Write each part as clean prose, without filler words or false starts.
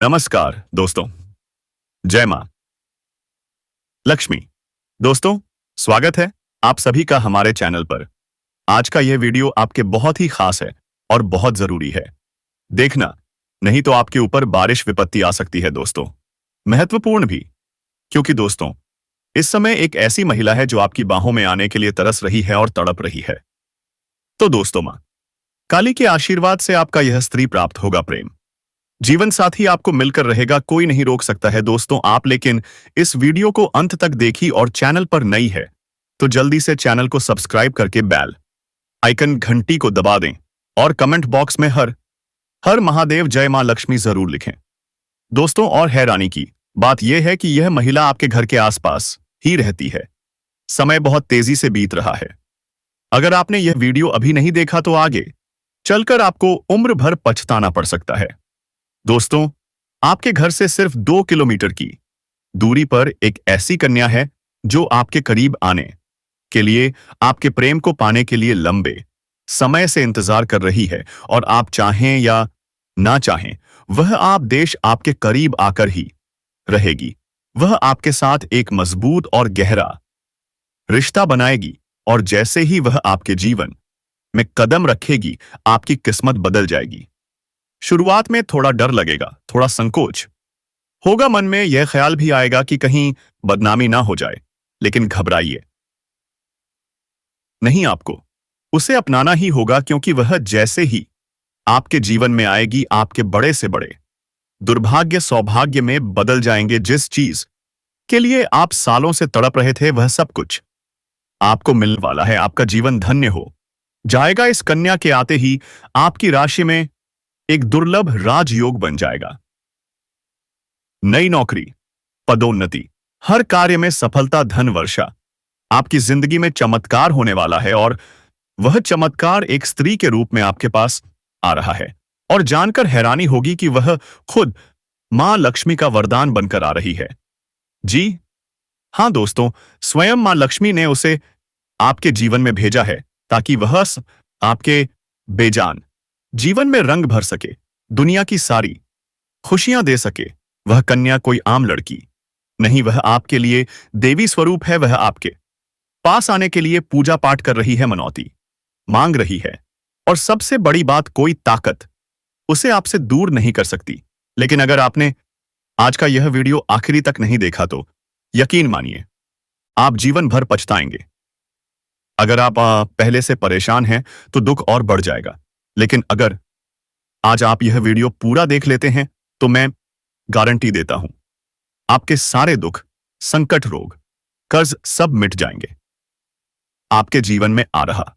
नमस्कार दोस्तों। जय मां लक्ष्मी। दोस्तों, स्वागत है आप सभी का हमारे चैनल पर। आज का यह वीडियो आपके बहुत ही खास है और बहुत जरूरी है। देखना, नहीं तो आपके ऊपर बारिश विपत्ति आ सकती है दोस्तों। महत्वपूर्ण भी, क्योंकि दोस्तों इस समय एक ऐसी महिला है जो आपकी बाहों में आने के लिए तरस रही है और तड़प रही है। तो दोस्तों, मां काली के आशीर्वाद से आपका यह स्त्री प्राप्त होगा प्रेम। जीवन साथी आपको मिलकर रहेगा, कोई नहीं रोक सकता है दोस्तों आप। लेकिन इस वीडियो को अंत तक देखी और चैनल पर नई है तो जल्दी से चैनल को सब्सक्राइब करके बेल आइकन घंटी को दबा दें और कमेंट बॉक्स में हर हर महादेव जय मां लक्ष्मी जरूर लिखें दोस्तों। और हैरानी की बात यह है कि यह महिला आपके घर के आसपास ही रहती है। समय बहुत तेजी से बीत रहा है। अगर आपने यह वीडियो अभी नहीं देखा तो आगे चलकर आपको उम्र भर पछताना पड़ सकता है। दोस्तों, आपके घर से सिर्फ 2 किलोमीटर की दूरी पर एक ऐसी कन्या है जो आपके करीब आने के लिए, आपके प्रेम को पाने के लिए लंबे समय से इंतजार कर रही है। और आप चाहें या ना चाहें, वह आप देश आपके करीब आकर ही रहेगी। वह आपके साथ एक मजबूत और गहरा रिश्ता बनाएगी और जैसे ही वह आपके जीवन में कदम रखेगी, आपकी किस्मत बदल जाएगी। शुरुआत में थोड़ा डर लगेगा, थोड़ा संकोच होगा मन में, यह ख्याल भी आएगा कि कहीं बदनामी ना हो जाए। लेकिन घबराइए नहीं, आपको उसे अपनाना ही होगा, क्योंकि वह जैसे ही आपके जीवन में आएगी, आपके बड़े से बड़े दुर्भाग्य सौभाग्य में बदल जाएंगे। जिस चीज के लिए आप सालों से तड़प रहे थे, वह सब कुछ आपको मिलने वाला है। आपका जीवन धन्य हो जाएगा। इस कन्या के आते ही आपकी राशि में एक दुर्लभ राजयोग बन जाएगा। नई नौकरी, पदोन्नति, हर कार्य में सफलता, धन वर्षा, आपकी जिंदगी में चमत्कार होने वाला है। और वह चमत्कार एक स्त्री के रूप में आपके पास आ रहा है। और जानकर हैरानी होगी कि वह खुद मां लक्ष्मी का वरदान बनकर आ रही है। जी हां दोस्तों, स्वयं मां लक्ष्मी ने उसे आपके जीवन में भेजा है ताकि वह आपके बेजान जीवन में रंग भर सके, दुनिया की सारी खुशियां दे सके। वह कन्या कोई आम लड़की नहीं, वह आपके लिए देवी स्वरूप है। वह आपके पास आने के लिए पूजा पाठ कर रही है, मनौती मांग रही है। और सबसे बड़ी बात, कोई ताकत उसे आपसे दूर नहीं कर सकती। लेकिन अगर आपने आज का यह वीडियो आखिरी तक नहीं देखा तो यकीन मानिए आप जीवन भर पछताएंगे। अगर आप पहले से परेशान हैं तो दुख और बढ़ जाएगा। लेकिन अगर आज आप यह वीडियो पूरा देख लेते हैं तो मैं गारंटी देता हूं, आपके सारे दुख, संकट, रोग, कर्ज सब मिट जाएंगे। आपके जीवन में आ रहा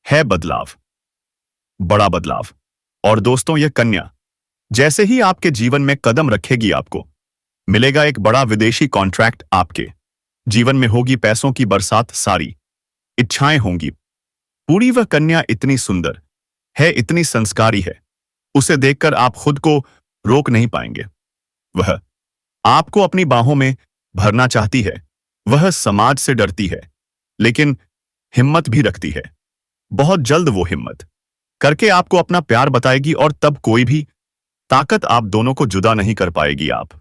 है बदलाव, बड़ा बदलाव। और दोस्तों, यह कन्या जैसे ही आपके जीवन में कदम रखेगी, आपको मिलेगा एक बड़ा विदेशी कॉन्ट्रैक्ट। आपके जीवन में होगी पैसों की बरसात, सारी इच्छाएं होंगी पूरी। वह कन्या इतनी सुंदर है, इतनी संस्कारी है, उसे देखकर आप खुद को रोक नहीं पाएंगे। वह आपको अपनी बाहों में भरना चाहती है। वह समाज से डरती है, लेकिन हिम्मत भी रखती है। बहुत जल्द वो हिम्मत करके आपको अपना प्यार बताएगी और तब कोई भी ताकत आप दोनों को जुदा नहीं कर पाएगी। आप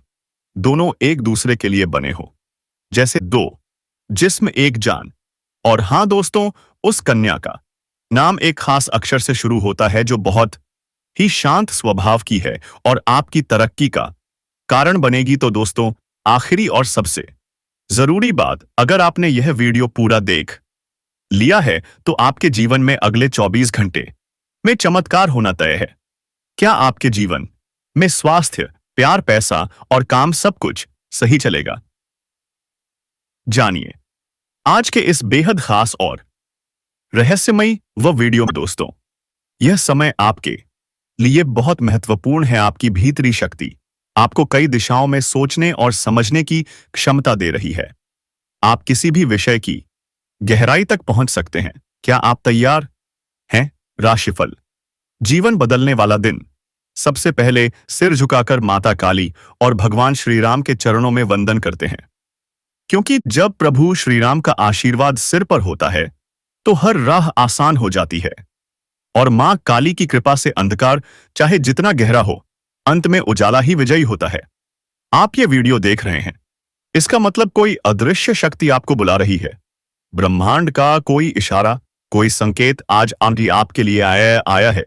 दोनों एक दूसरे के लिए बने हो, जैसे दो जिस्म एक जान। और हां दोस्तों, उस कन्या का नाम एक खास अक्षर से शुरू होता है जो बहुत ही शांत स्वभाव की है और आपकी तरक्की का कारण बनेगी। तो दोस्तों, आखिरी और सबसे जरूरी बात, अगर आपने यह वीडियो पूरा देख लिया है तो आपके जीवन में अगले 24 घंटे में चमत्कार होना तय है। क्या आपके जीवन में स्वास्थ्य, प्यार, पैसा और काम सब कुछ सही चलेगा? जानिए आज के इस बेहद खास और रहस्यमयी वीडियो में। दोस्तों, यह समय आपके लिए बहुत महत्वपूर्ण है। आपकी भीतरी शक्ति आपको कई दिशाओं में सोचने और समझने की क्षमता दे रही है। आप किसी भी विषय की गहराई तक पहुंच सकते हैं। क्या आप तैयार हैं? राशिफल, जीवन बदलने वाला दिन। सबसे पहले सिर झुकाकर माता काली और भगवान श्री राम के चरणों में वंदन करते हैं, क्योंकि जब प्रभु श्री राम का आशीर्वाद सिर पर होता है तो हर राह आसान हो जाती है। और मां काली की कृपा से अंधकार चाहे जितना गहरा हो, अंत में उजाला ही विजयी होता है। आप ये वीडियो देख रहे हैं, इसका मतलब कोई अदृश्य शक्ति आपको बुला रही है। ब्रह्मांड का कोई इशारा, कोई संकेत आज आंटी आपके लिए आया है।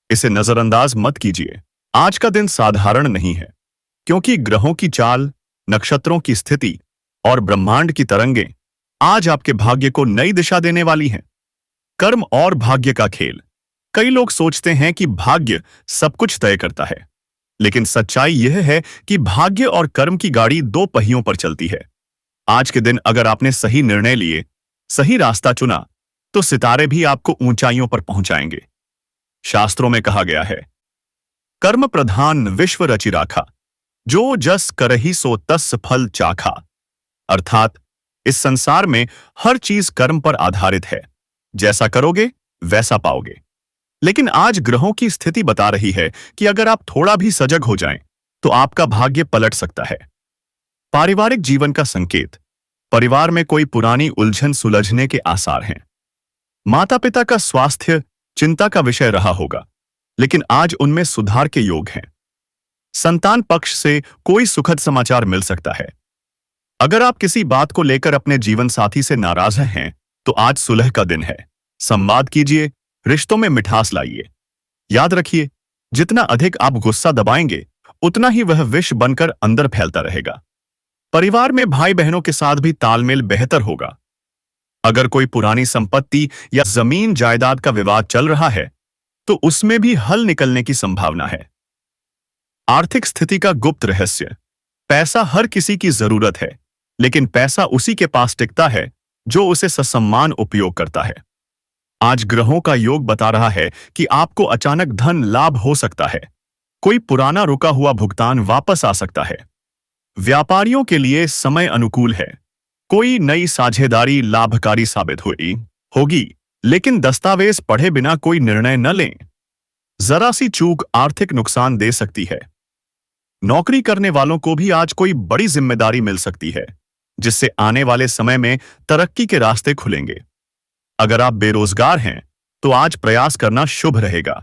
इसे नजरअंदाज मत कीजिए। आज का दिन साधारण नहीं है, क्योंकि ग्रहों की चाल, नक्षत्रों की स्थिति और ब्रह्मांड की तरंगें आज आपके भाग्य को नई दिशा देने वाली हैं। कर्म और भाग्य का खेल। कई लोग सोचते हैं कि भाग्य सब कुछ तय करता है, लेकिन सच्चाई यह है कि भाग्य और कर्म की गाड़ी दो पहियों पर चलती है। आज के दिन अगर आपने सही निर्णय लिए, सही रास्ता चुना, तो सितारे भी आपको ऊंचाइयों पर पहुंचाएंगे। शास्त्रों में कहा गया है, कर्म प्रधान विश्व रचि राखा, जो जस करहि सो तस फल चाखा। अर्थात इस संसार में हर चीज कर्म पर आधारित है। जैसा करोगे वैसा पाओगे। लेकिन आज ग्रहों की स्थिति बता रही है कि अगर आप थोड़ा भी सजग हो जाएं, तो आपका भाग्य पलट सकता है। पारिवारिक जीवन का संकेत। परिवार में कोई पुरानी उलझन सुलझने के आसार हैं। माता पिता का स्वास्थ्य चिंता का विषय रहा होगा, लेकिन आज उनमें सुधार के योग हैं। संतान पक्ष से कोई सुखद समाचार मिल सकता है। अगर आप किसी बात को लेकर अपने जीवन साथी से नाराज हैं, तो आज सुलह का दिन है। संवाद कीजिए, रिश्तों में मिठास लाइए। याद रखिए, जितना अधिक आप गुस्सा दबाएंगे, उतना ही वह विष बनकर अंदर फैलता रहेगा। परिवार में भाई बहनों के साथ भी तालमेल बेहतर होगा। अगर कोई पुरानी संपत्ति या जमीन जायदाद का विवाद चल रहा है, तो उसमें भी हल निकलने की संभावना है। आर्थिक स्थिति का गुप्त रहस्य। पैसा हर किसी की जरूरत है, लेकिन पैसा उसी के पास टिकता है जो उसे ससम्मान उपयोग करता है। आज ग्रहों का योग बता रहा है कि आपको अचानक धन लाभ हो सकता है। कोई पुराना रुका हुआ भुगतान वापस आ सकता है। व्यापारियों के लिए समय अनुकूल है। कोई नई साझेदारी लाभकारी साबित होगी, लेकिन दस्तावेज पढ़े बिना कोई निर्णय न लें। जरा सी चूक आर्थिक नुकसान दे सकती है। नौकरी करने वालों को भी आज कोई बड़ी जिम्मेदारी मिल सकती है, जिससे आने वाले समय में तरक्की के रास्ते खुलेंगे। अगर आप बेरोजगार हैं, तो आज प्रयास करना शुभ रहेगा।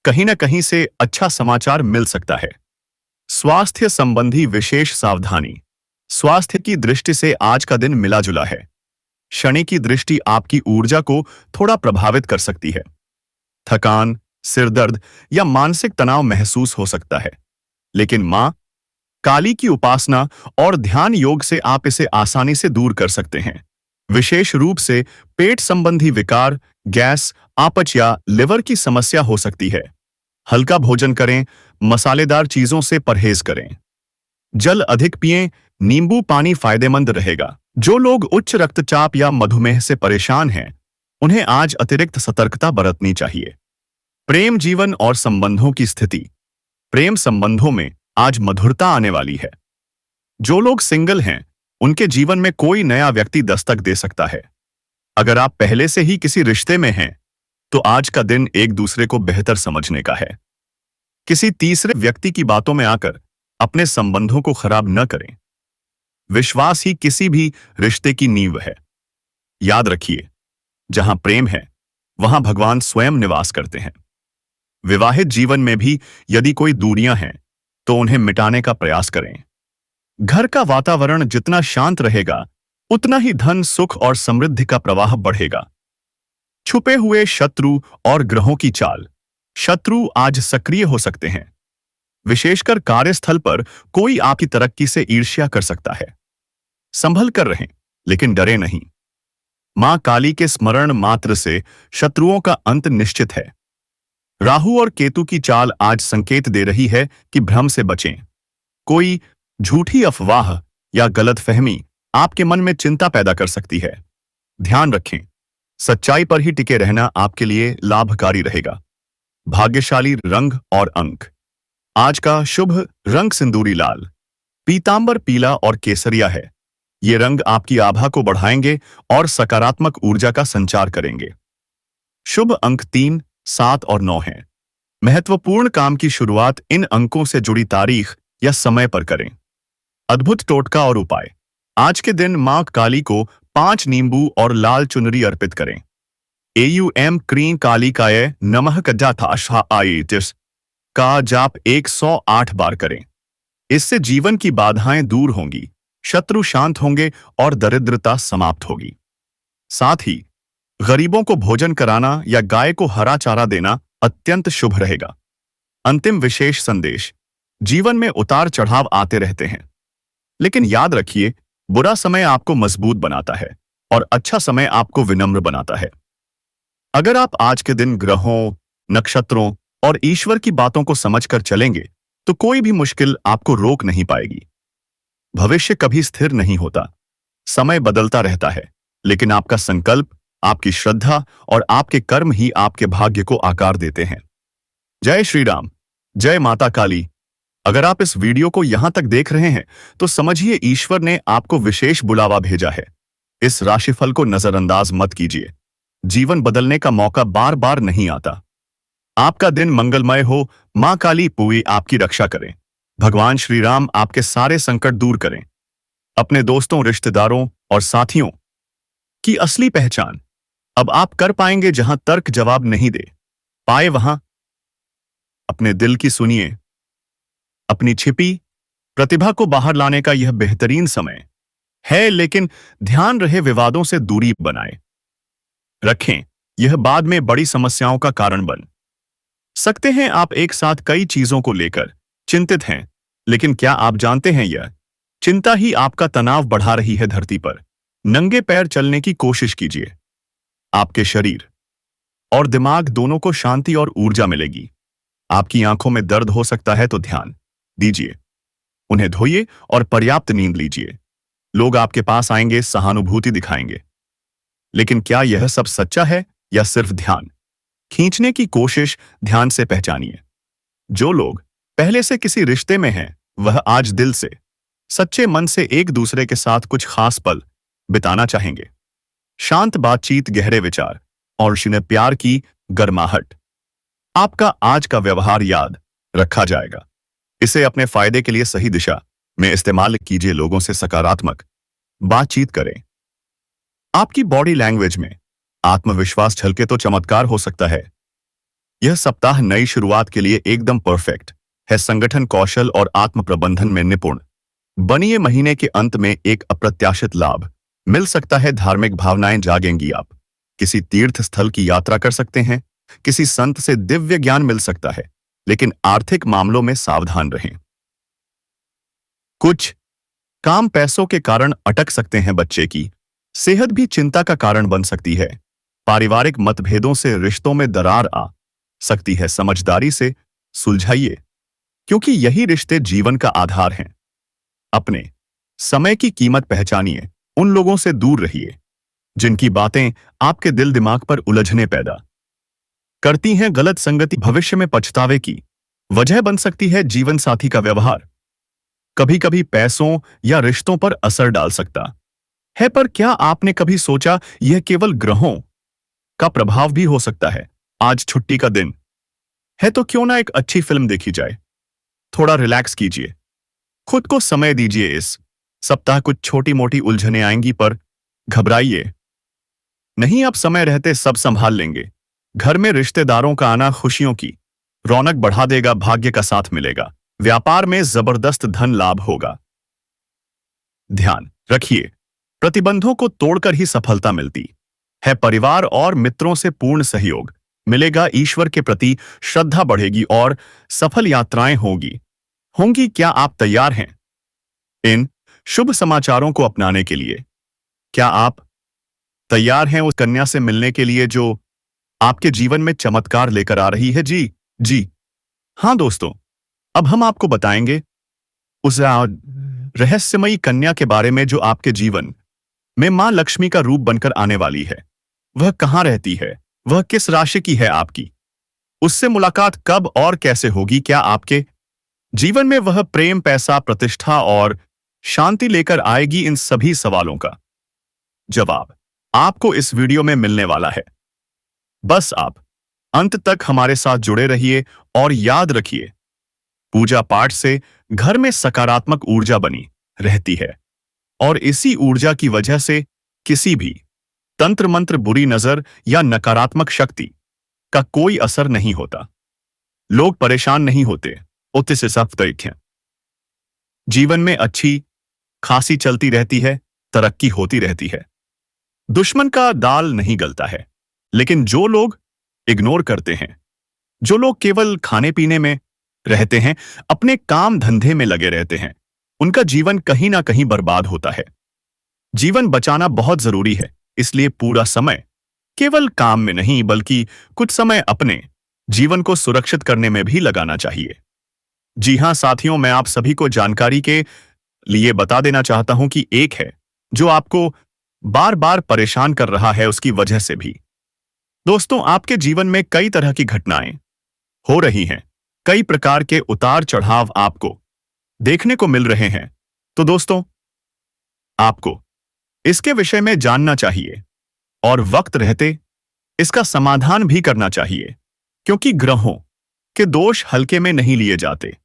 कहीं न कहीं से अच्छा समाचार मिल सकता है। स्वास्थ्य संबंधी विशेष सावधानी। स्वास्थ्य की दृष्टि से आज का दिन मिला जुला है। शनि की दृष्टि आपकी ऊर्जा को थोड़ा प्रभावित कर सकती है। थकान, सिरदर्द या मानसिक तनाव महसूस हो सकता है, लेकिन मां काली की उपासना और ध्यान योग से आप इसे आसानी से दूर कर सकते हैं। विशेष रूप से पेट संबंधी विकार, गैस, अपच या लिवर की समस्या हो सकती है। हल्का भोजन करें, मसालेदार चीजों से परहेज करें। जल अधिक पिएं, नींबू पानी फायदेमंद रहेगा। जो लोग उच्च रक्तचाप या मधुमेह से परेशान हैं, उन्हें आज अतिरिक्त सतर्कता बरतनी चाहिए। प्रेम जीवन और संबंधों की स्थिति। प्रेम संबंधों में आज मधुरता आने वाली है। जो लोग सिंगल हैं, उनके जीवन में कोई नया व्यक्ति दस्तक दे सकता है। अगर आप पहले से ही किसी रिश्ते में हैं, तो आज का दिन एक दूसरे को बेहतर समझने का है। किसी तीसरे व्यक्ति की बातों में आकर अपने संबंधों को खराब न करें। विश्वास ही किसी भी रिश्ते की नींव है। याद रखिए, जहां प्रेम है, वहां भगवान स्वयं निवास करते हैं। विवाहित जीवन में भी यदि कोई दूरियां हैं, तो उन्हें मिटाने का प्रयास करें। घर का वातावरण जितना शांत रहेगा, उतना ही धन, सुख और समृद्धि का प्रवाह बढ़ेगा। छुपे हुए शत्रु और ग्रहों की चाल। शत्रु आज सक्रिय हो सकते हैं। विशेषकर कार्यस्थल पर कोई आपकी तरक्की से ईर्ष्या कर सकता है। संभल कर रहें, लेकिन डरे नहीं। मां काली के स्मरण मात्र से शत्रुओं का अंत निश्चित है। राहु और केतु की चाल आज संकेत दे रही है कि भ्रम से बचें। कोई झूठी अफवाह या गलतफहमी आपके मन में चिंता पैदा कर सकती है। ध्यान रखें, सच्चाई पर ही टिके रहना आपके लिए लाभकारी रहेगा। भाग्यशाली रंग और अंक। आज का शुभ रंग सिंदूरी लाल, पीतांबर पीला और केसरिया है। ये रंग आपकी आभा को बढ़ाएंगे और सकारात्मक ऊर्जा का संचार करेंगे। शुभ अंक 3, 7 और 9 हैं। महत्वपूर्ण काम की शुरुआत इन अंकों से जुड़ी तारीख या समय पर करें। अद्भुत टोटका और उपाय। आज के दिन मां काली को 5 नींबू और लाल चुनरी अर्पित करें। एयूएम क्रीं कालिकाय नमः कजाथाशायतिस। का जाप 108 बार करें। इससे जीवन की बाधाएं दूर होंगी, शत्रु शांत होंगे और दरिद्रता समाप्त होगी। साथ ही गरीबों को भोजन कराना या गाय को हरा चारा देना अत्यंत शुभ रहेगा। अंतिम विशेष संदेश। जीवन में उतार चढ़ाव आते रहते हैं, लेकिन याद रखिए, बुरा समय आपको मजबूत बनाता है और अच्छा समय आपको विनम्र बनाता है। अगर आप आज के दिन ग्रहों, नक्षत्रों और ईश्वर की बातों को समझकर चलेंगे, तो कोई भी मुश्किल आपको रोक नहीं पाएगी। भविष्य कभी स्थिर नहीं होता, समय बदलता रहता है, लेकिन आपका संकल्प, आपकी श्रद्धा और आपके कर्म ही आपके भाग्य को आकार देते हैं। जय श्री राम, जय माता काली। अगर आप इस वीडियो को यहां तक देख रहे हैं, तो समझिए ईश्वर ने आपको विशेष बुलावा भेजा है। इस राशिफल को नजरअंदाज मत कीजिए। जीवन बदलने का मौका बार बार नहीं आता। आपका दिन मंगलमय हो। मां काली पूरी आपकी रक्षा करें। भगवान श्री राम आपके सारे संकट दूर करें। अपने दोस्तों, रिश्तेदारों और साथियों की असली पहचान अब आप कर पाएंगे जहां तर्क जवाब नहीं दे पाए, वहां अपने दिल की सुनिए। अपनी छिपी प्रतिभा को बाहर लाने का यह बेहतरीन समय है, लेकिन ध्यान रहे विवादों से दूरी बनाए रखें। यह बाद में बड़ी समस्याओं का कारण बन सकते हैं। आप एक साथ कई चीजों को लेकर चिंतित हैं, लेकिन क्या आप जानते हैं, यह चिंता ही आपका तनाव बढ़ा रही है। धरती पर नंगे पैर चलने की कोशिश कीजिए। आपके शरीर और दिमाग दोनों को शांति और ऊर्जा मिलेगी। आपकी आंखों में दर्द हो सकता है तो ध्यान दीजिए, उन्हें धोइए और पर्याप्त नींद लीजिए। लोग आपके पास आएंगे, सहानुभूति दिखाएंगे, लेकिन क्या यह सब सच्चा है या सिर्फ ध्यान खींचने की कोशिश? ध्यान से पहचानिए। जो लोग पहले से किसी रिश्ते में हैं, वह आज दिल से, सच्चे मन से एक दूसरे के साथ कुछ खास पल बिताना चाहेंगे। शांत बातचीत, गहरे विचार और शुद्ध प्यार की गर्माहट आपका आज का व्यवहार याद रखा जाएगा। इसे अपने फायदे के लिए सही दिशा में इस्तेमाल कीजिए। लोगों से सकारात्मक बातचीत करें। आपकी बॉडी लैंग्वेज में आत्मविश्वास झलके तो चमत्कार हो सकता है। यह सप्ताह नई शुरुआत के लिए एकदम परफेक्ट है। संगठन, कौशल और आत्म प्रबंधन में निपुण बनिए। महीने के अंत में एक अप्रत्याशित लाभ मिल सकता है। धार्मिक भावनाएं जागेंगी। आप किसी तीर्थ स्थल की यात्रा कर सकते हैं। किसी संत से दिव्य ज्ञान मिल सकता है, लेकिन आर्थिक मामलों में सावधान रहें। कुछ काम पैसों के कारण अटक सकते हैं। बच्चे की सेहत भी चिंता का कारण बन सकती है। पारिवारिक मतभेदों से रिश्तों में दरार आ सकती है। समझदारी से सुलझाइए, क्योंकि यही रिश्ते जीवन का आधार हैं। अपने समय की कीमत पहचानिए। उन लोगों से दूर रहिए जिनकी बातें आपके दिल दिमाग पर उलझने पैदा करती हैं। गलत संगति भविष्य में पछतावे की वजह बन सकती है। जीवन साथी का व्यवहार कभी कभी पैसों या रिश्तों पर असर डाल सकता है, पर क्या आपने कभी सोचा यह केवल ग्रहों का प्रभाव भी हो सकता है? आज छुट्टी का दिन है, तो क्यों ना एक अच्छी फिल्म देखी जाए। थोड़ा रिलैक्स कीजिए, खुद को समय दीजिए। इस सप्ताह कुछ छोटी मोटी उलझनें आएंगी, पर घबराइए नहीं। आप समय रहते सब संभाल लेंगे। घर में रिश्तेदारों का आना खुशियों की रौनक बढ़ा देगा। भाग्य का साथ मिलेगा। व्यापार में जबरदस्त धन लाभ होगा। ध्यान रखिए, प्रतिबंधों को तोड़कर ही सफलता मिलती है। परिवार और मित्रों से पूर्ण सहयोग मिलेगा। ईश्वर के प्रति श्रद्धा बढ़ेगी और सफल यात्राएं होंगी। क्या आप तैयार हैं इन शुभ समाचारों को अपनाने के लिए? क्या आप तैयार हैं उस कन्या से मिलने के लिए जो आपके जीवन में चमत्कार लेकर आ रही है? जी हाँ दोस्तों, अब हम आपको बताएंगे उस रहस्यमयी कन्या के बारे में जो आपके जीवन में मां लक्ष्मी का रूप बनकर आने वाली है। वह कहां रहती है? वह किस राशि की है आपकी? उससे मुलाकात कब और कैसे होगी? क्या आपके जीवन में वह प्रेम, पैसा, प्रतिष्ठा और शांति लेकर आएगी? इन सभी सवालों का जवाब आपको इस वीडियो में मिलने वाला है। बस आप अंत तक हमारे साथ जुड़े रहिए और याद रखिए, पूजा पाठ से घर में सकारात्मक ऊर्जा बनी रहती है और इसी ऊर्जा की वजह से किसी भी तंत्र मंत्र, बुरी नजर या नकारात्मक शक्ति का कोई असर नहीं होता। लोग परेशान नहीं होते, उतने से सब तरीके हैं। जीवन में अच्छी खासी चलती रहती है, तरक्की होती रहती है। दुश्मन का दाल नहीं गलता है। लेकिन जो लोग इग्नोर करते हैं, जो लोग केवल खाने पीने में रहते हैं, अपने काम धंधे में लगे रहते हैं, उनका जीवन कहीं ना कहीं बर्बाद होता है। जीवन बचाना बहुत जरूरी है, इसलिए पूरा समय केवल काम में नहीं बल्कि कुछ समय अपने जीवन को सुरक्षित करने में भी लगाना चाहिए। जी हां साथियों, मैं आप सभी को जानकारी के लिए बता देना चाहता हूं कि एक है जो आपको बार बार परेशान कर रहा है, उसकी वजह से भी। दोस्तों, आपके जीवन में कई तरह की घटनाएं हो रही हैं, कई प्रकार के उतार चढ़ाव आपको देखने को मिल रहे हैं। तो दोस्तों, आपको इसके विषय में जानना चाहिए और वक्त रहते इसका समाधान भी करना चाहिए, क्योंकि ग्रहों के दोष हल्के में नहीं लिए जाते।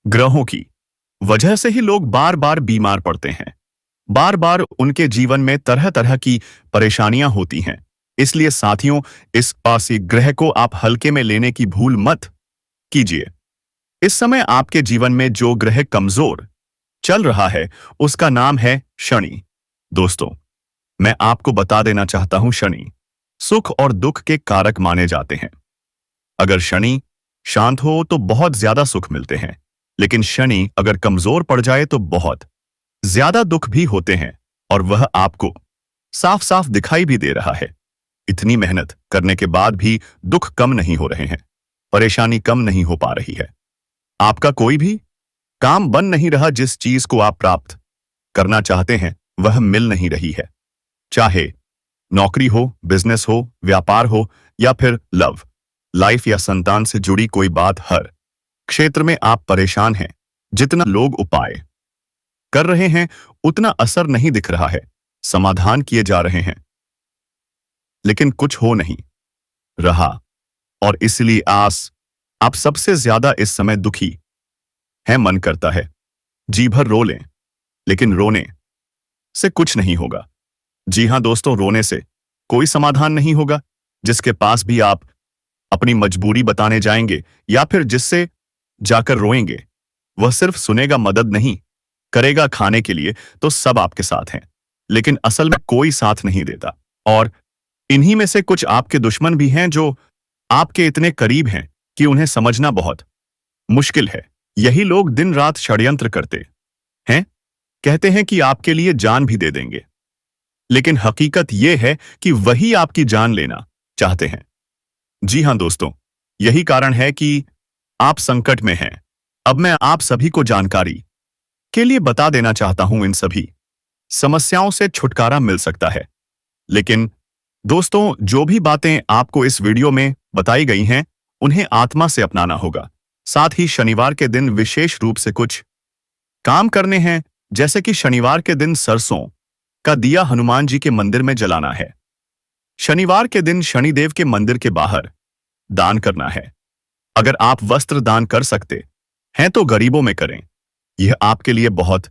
ग्रहों की वजह से ही लोग बार बार बीमार पड़ते हैं, बार बार उनके जीवन में तरह तरह की परेशानियां होती हैं। इसलिए साथियों, इस पासी ग्रह को आप हल्के में लेने की भूल मत कीजिए। इस समय आपके जीवन में जो ग्रह कमजोर चल रहा है, उसका नाम है शनि। दोस्तों, मैं आपको बता देना चाहता हूं, शनि सुख और दुख के कारक माने जाते हैं। अगर शनि शांत हो तो बहुत ज्यादा सुख मिलते हैं, लेकिन शनि अगर कमजोर पड़ जाए तो बहुत ज्यादा दुख भी होते हैं, और वह आपको साफ साफ दिखाई भी दे रहा है। इतनी मेहनत करने के बाद भी दुख कम नहीं हो रहे हैं, परेशानी कम नहीं हो पा रही है। आपका कोई भी काम बन नहीं रहा, जिस चीज को आप प्राप्त करना चाहते हैं वह मिल नहीं रही है। चाहे नौकरी हो, बिजनेस हो, व्यापार हो, या फिर लव लाइफ या संतान से जुड़ी कोई बात, हर क्षेत्र में आप परेशान हैं। जितना लोग उपाय कर रहे हैं उतना असर नहीं दिख रहा है, समाधान किए जा रहे हैं, लेकिन कुछ हो नहीं रहा, और इसलिए आप सबसे ज्यादा इस समय दुखी है। मन करता है जी भर रो लें, लेकिन रोने से कुछ नहीं होगा। जी हां दोस्तों, रोने से कोई समाधान नहीं होगा। जिसके पास भी आप अपनी मजबूरी बताने जाएंगे या फिर जिससे जाकर रोएंगे, वह सिर्फ सुनेगा, मदद नहीं करेगा खाने के लिए तो सब आपके साथ हैं, लेकिन असल में कोई साथ नहीं देता। और इन्हीं में से कुछ आपके दुश्मन भी हैं जो आपके इतने करीब हैं कि उन्हें समझना बहुत मुश्किल है। यही लोग दिन रात षड्यंत्र करते हैं, कहते हैं कि आपके लिए जान भी दे देंगे, लेकिन हकीकत यह है कि वही आपकी जान लेना चाहते हैं। जी हां दोस्तों, यही कारण है कि आप संकट में हैं। अब मैं आप सभी को जानकारी के लिए बता देना चाहता हूं, इन सभी समस्याओं से छुटकारा मिल सकता है। लेकिन दोस्तों, जो भी बातें आपको इस वीडियो में बताई गई हैं, उन्हें आत्मा से अपनाना होगा। साथ ही शनिवार के दिन विशेष रूप से कुछ काम करने हैं, जैसे कि शनिवार के दिन सरसों का दिया हनुमान जी के मंदिर में जलाना है। शनिवार के दिन शनिदेव के मंदिर के बाहर दान करना है। अगर आप वस्त्र दान कर सकते हैं तो गरीबों में करें, यह आपके लिए बहुत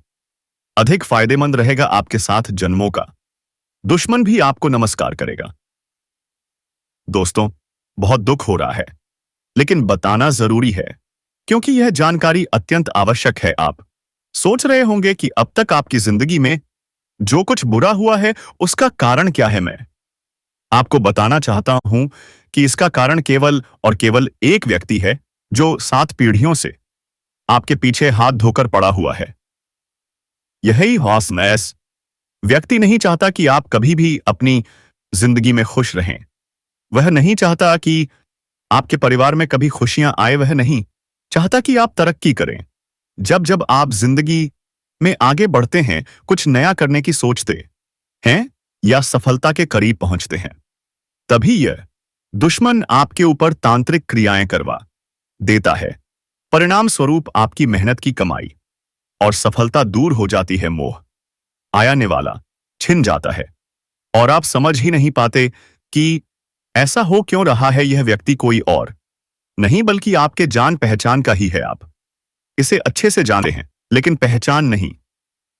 अधिक फायदेमंद रहेगा। आपके साथ जन्मों का दुश्मन भी आपको नमस्कार करेगा। दोस्तों, बहुत दुख हो रहा है, लेकिन बताना जरूरी है, क्योंकि यह जानकारी अत्यंत आवश्यक है। आप सोच रहे होंगे कि अब तक आपकी जिंदगी में जो कुछ बुरा हुआ है उसका कारण क्या है। मैं आपको बताना चाहता हूं कि इसका कारण केवल और केवल एक व्यक्ति है, जो 7 पीढ़ियों से आपके पीछे हाथ धोकर पड़ा हुआ है। यही हॉसमैस व्यक्ति नहीं चाहता कि आप कभी भी अपनी जिंदगी में खुश रहें। वह नहीं चाहता कि आपके परिवार में कभी खुशियां आए। वह नहीं चाहता कि आप तरक्की करें। जब जब आप जिंदगी में आगे बढ़ते हैं, कुछ नया करने की सोचते हैं या सफलता के करीब पहुंचते हैं, तभी यह दुश्मन आपके ऊपर तांत्रिक क्रियाएं करवा देता है। परिणाम स्वरूप आपकी मेहनत की कमाई और सफलता दूर हो जाती है। मोह आने वाला छिन जाता है और आप समझ ही नहीं पाते कि ऐसा हो क्यों रहा है। यह व्यक्ति कोई और नहीं बल्कि आपके जान पहचान का ही है। आप इसे अच्छे से जानते हैं, लेकिन पहचान नहीं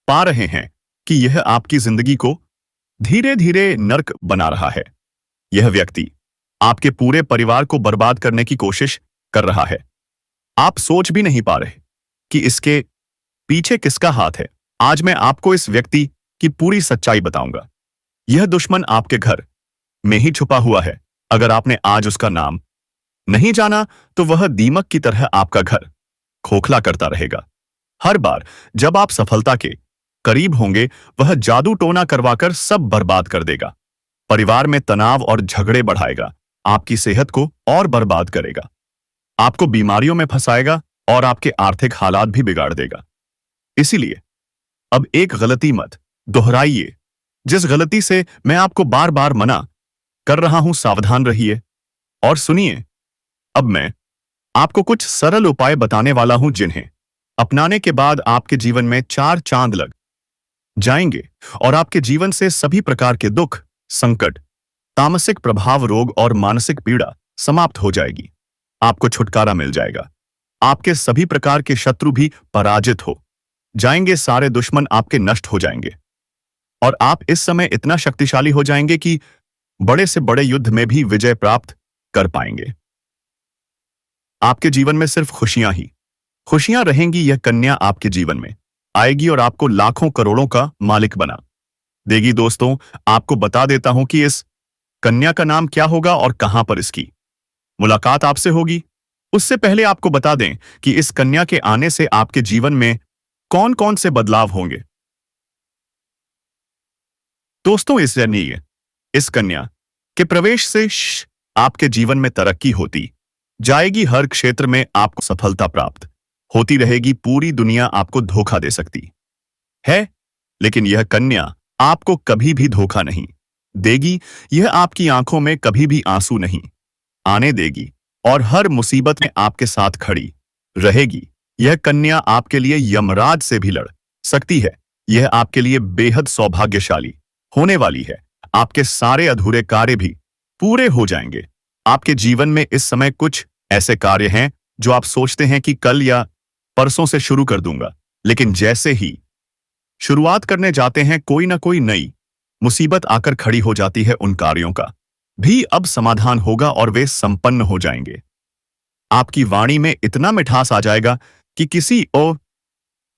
पा रहे हैं कि यह आपकी जिंदगी को धीरे धीरे नर्क बना रहा है। यह व्यक्ति आपके पूरे परिवार को बर्बाद करने की कोशिश कर रहा है। आप सोच भी नहीं पा रहे कि इसके पीछे किसका हाथ है। आज मैं आपको इस व्यक्ति की पूरी सच्चाई बताऊंगा। यह दुश्मन आपके घर में ही छुपा हुआ है। अगर आपने आज उसका नाम नहीं जाना तो वह दीमक की तरह आपका घर खोखला करता रहेगा। हर बार जब आप सफलता के करीब होंगे, वह जादू टोना करवाकर सब बर्बाद कर देगा। परिवार में तनाव और झगड़े बढ़ाएगा, आपकी सेहत को और बर्बाद करेगा, आपको बीमारियों में फंसाएगा और आपके आर्थिक हालात भी बिगाड़ देगा। इसीलिए अब एक गलती मत दोहराइए, जिस गलती से मैं आपको बार बार मना कर रहा हूं। सावधान रहिए और सुनिए। अब मैं आपको कुछ सरल उपाय बताने वाला हूं, जिन्हें अपनाने के बाद आपके जीवन में चार चांद लग जाएंगे और आपके जीवन से सभी प्रकार के दुख, संकट, तामसिक प्रभाव, रोग और मानसिक पीड़ा समाप्त हो जाएगी। आपको छुटकारा मिल जाएगा। आपके सभी प्रकार के शत्रु भी पराजित हो जाएंगे। सारे दुश्मन आपके नष्ट हो जाएंगे और आप इस समय इतना शक्तिशाली हो जाएंगे कि बड़े से बड़े युद्ध में भी विजय प्राप्त कर पाएंगे। आपके जीवन में सिर्फ खुशियां रहेंगी। यह कन्या आपके जीवन में आएगी और आपको लाखों करोड़ों का मालिक बना देगी। दोस्तों, आपको बता देता हूं कि इस कन्या का नाम क्या होगा और कहां पर इसकी मुलाकात आपसे होगी। उससे पहले आपको बता दें कि इस कन्या के आने से आपके जीवन में कौन कौन से बदलाव होंगे। दोस्तों, इस कन्या के प्रवेश से आपके जीवन में तरक्की होती जाएगी। हर क्षेत्र में आपको सफलता प्राप्त होती रहेगी। पूरी दुनिया आपको धोखा दे सकती है, लेकिन यह कन्या आपको कभी भी धोखा नहीं देगी। यह आपकी आंखों में कभी भी आंसू नहीं आने देगी और हर मुसीबत में आपके साथ खड़ी रहेगी। यह कन्या आपके लिए यमराज से भी लड़ सकती है। यह आपके लिए बेहद सौभाग्यशाली होने वाली है। आपके सारे अधूरे कार्य भी पूरे हो जाएंगे। आपके जीवन में इस समय कुछ ऐसे कार्य हैं जो आप सोचते हैं कि कल या परसों से शुरू कर दूंगा, लेकिन जैसे ही शुरुआत करने जाते हैं, कोई ना कोई नई मुसीबत आकर खड़ी हो जाती है। उन कार्यों का भी अब समाधान होगा और वे संपन्न हो जाएंगे। आपकी वाणी में इतना मिठास आ जाएगा कि किसी और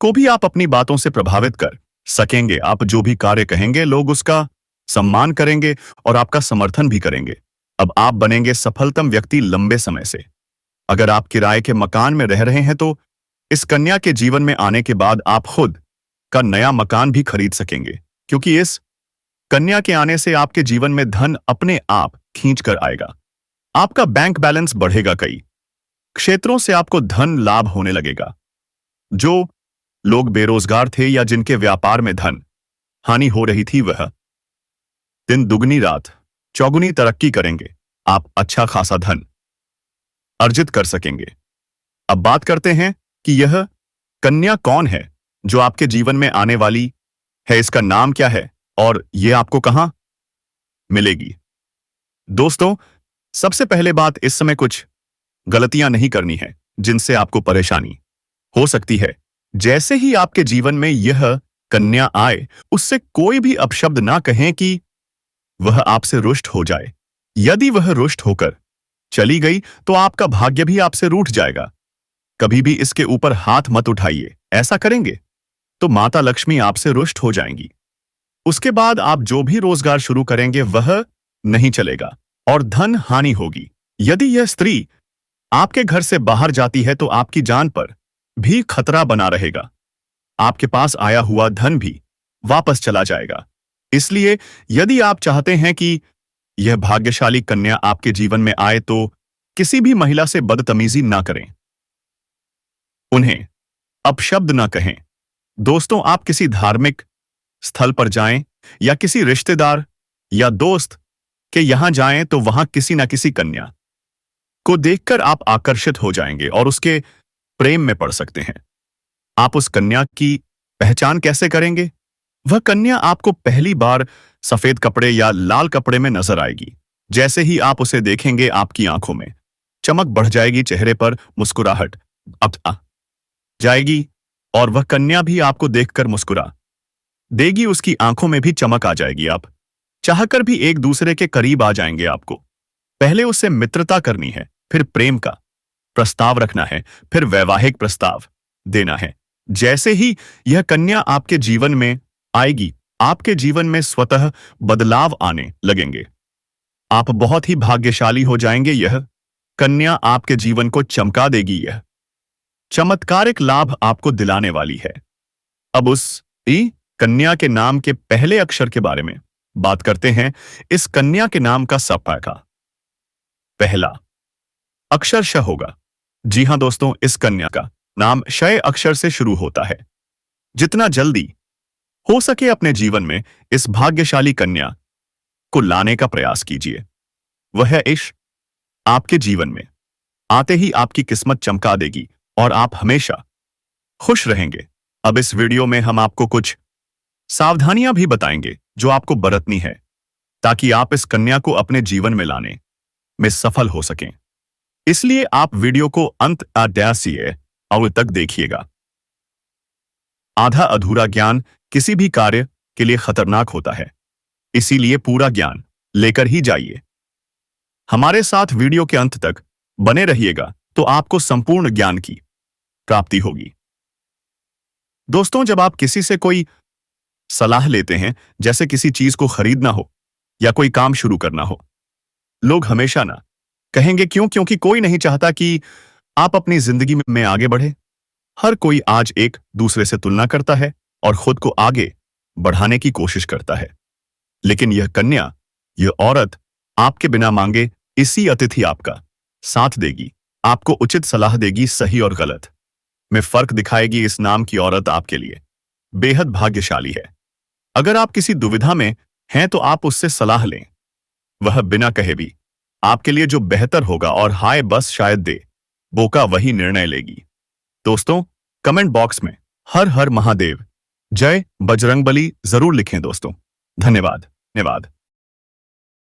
को भी आप अपनी बातों से प्रभावित कर सकेंगे। आप जो भी कार्य कहेंगे, लोग उसका सम्मान करेंगे और आपका समर्थन भी करेंगे। अब आप बनेंगे सफलतम व्यक्ति लंबे समय से। अगर आप किराए के मकान में रह रहे हैं तो इस कन्या के जीवन में आने के बाद आप खुद का नया मकान भी खरीद सकेंगे, क्योंकि इस कन्या के आने से आपके जीवन में धन अपने आप खींच कर आएगा। आपका बैंक बैलेंस बढ़ेगा। कई क्षेत्रों से आपको धन लाभ होने लगेगा। जो लोग बेरोजगार थे या जिनके व्यापार में धन हानि हो रही थी, वह दिन दुगनी रात चौगुनी तरक्की करेंगे। आप अच्छा खासा धन अर्जित कर सकेंगे। अब बात करते हैं कि यह कन्या कौन है जो आपके जीवन में आने वाली है। इसका नाम क्या है और यह आपको कहां मिलेगी। दोस्तों, सबसे पहले बात, इस समय कुछ गलतियां नहीं करनी है जिनसे आपको परेशानी हो सकती है। जैसे ही आपके जीवन में यह कन्या आए, उससे कोई भी अपशब्द ना कहें कि वह आपसे रुष्ट हो जाए। यदि वह रुष्ट होकर चली गई तो आपका भाग्य भी आपसे रूठ जाएगा। कभी भी इसके ऊपर हाथ मत उठाइए। ऐसा करेंगे तो माता लक्ष्मी आपसे रुष्ट हो जाएंगी। उसके बाद आप जो भी रोजगार शुरू करेंगे वह नहीं चलेगा और धन हानि होगी। यदि यह स्त्री आपके घर से बाहर जाती है तो आपकी जान पर भी खतरा बना रहेगा। आपके पास आया हुआ धन भी वापस चला जाएगा। इसलिए यदि आप चाहते हैं कि यह भाग्यशाली कन्या आपके जीवन में आए तो किसी भी महिला से बदतमीजी ना करें, उन्हें अपशब्द ना कहें। दोस्तों, आप किसी धार्मिक स्थल पर जाएं या किसी रिश्तेदार या दोस्त के यहां जाएं तो वहां किसी ना किसी कन्या को देखकर आप आकर्षित हो जाएंगे और उसके प्रेम में पड़ सकते हैं। आप उस कन्या की पहचान कैसे करेंगे? वह कन्या आपको पहली बार सफेद कपड़े या लाल कपड़े में नजर आएगी। जैसे ही आप उसे देखेंगे, आपकी आंखों में चमक बढ़ जाएगी, चेहरे पर मुस्कुराहट आ जाएगी और वह कन्या भी आपको देखकर मुस्कुरा देगी। उसकी आंखों में भी चमक आ जाएगी। आप चाहकर भी एक दूसरे के करीब आ जाएंगे। आपको पहले उससे मित्रता करनी है, फिर प्रेम का प्रस्ताव रखना है, फिर वैवाहिक प्रस्ताव देना है। जैसे ही यह कन्या आपके जीवन में आएगी, आपके जीवन में स्वतः बदलाव आने लगेंगे। आप बहुत ही भाग्यशाली हो जाएंगे। यह कन्या आपके जीवन को चमका देगी। यह चमत्कारिक लाभ आपको दिलाने वाली है। अब उस ई कन्या के नाम के पहले अक्षर के बारे में बात करते हैं। इस कन्या के नाम का सफा का पहला अक्षर श होगा। जी हां दोस्तों, इस कन्या का नाम शय अक्षर से शुरू होता है। जितना जल्दी हो सके अपने जीवन में इस भाग्यशाली कन्या को लाने का प्रयास कीजिए। वह इश्क आपके जीवन में आते ही आपकी किस्मत चमका देगी और आप हमेशा खुश रहेंगे। अब इस वीडियो में हम आपको कुछ सावधानियां भी बताएंगे जो आपको बरतनी है ताकि आप इस कन्या को अपने जीवन में लाने में सफल हो सकें। इसलिए आप वीडियो को अंत तक देखिएगा। आधा अधूरा ज्ञान किसी भी कार्य के लिए खतरनाक होता है, इसीलिए पूरा ज्ञान लेकर ही जाइए। हमारे साथ वीडियो के अंत तक बने रहिएगा तो आपको संपूर्ण ज्ञान की प्राप्ति होगी। दोस्तों, जब आप किसी से कोई सलाह लेते हैं, जैसे किसी चीज को खरीदना हो या कोई काम शुरू करना हो, लोग हमेशा ना कहेंगे क्योंकि कोई नहीं चाहता कि आप अपनी जिंदगी में आगे बढ़े। हर कोई आज एक दूसरे से तुलना करता है और खुद को आगे बढ़ाने की कोशिश करता है। लेकिन यह कन्या, यह औरत आपके बिना मांगे इसी अतिथि आपका साथ देगी, आपको उचित सलाह देगी, सही और गलत में फर्क दिखाएगी। इस नाम की औरत आपके लिए बेहद भाग्यशाली है। अगर आप किसी दुविधा में हैं तो आप उससे सलाह लें। वह बिना कहे भी आपके लिए जो बेहतर होगा और हाय बस शायद दे वो का वही निर्णय लेगी। दोस्तों, कमेंट बॉक्स में हर हर महादेव, जय बजरंगबली जरूर लिखें दोस्तों। धन्यवाद।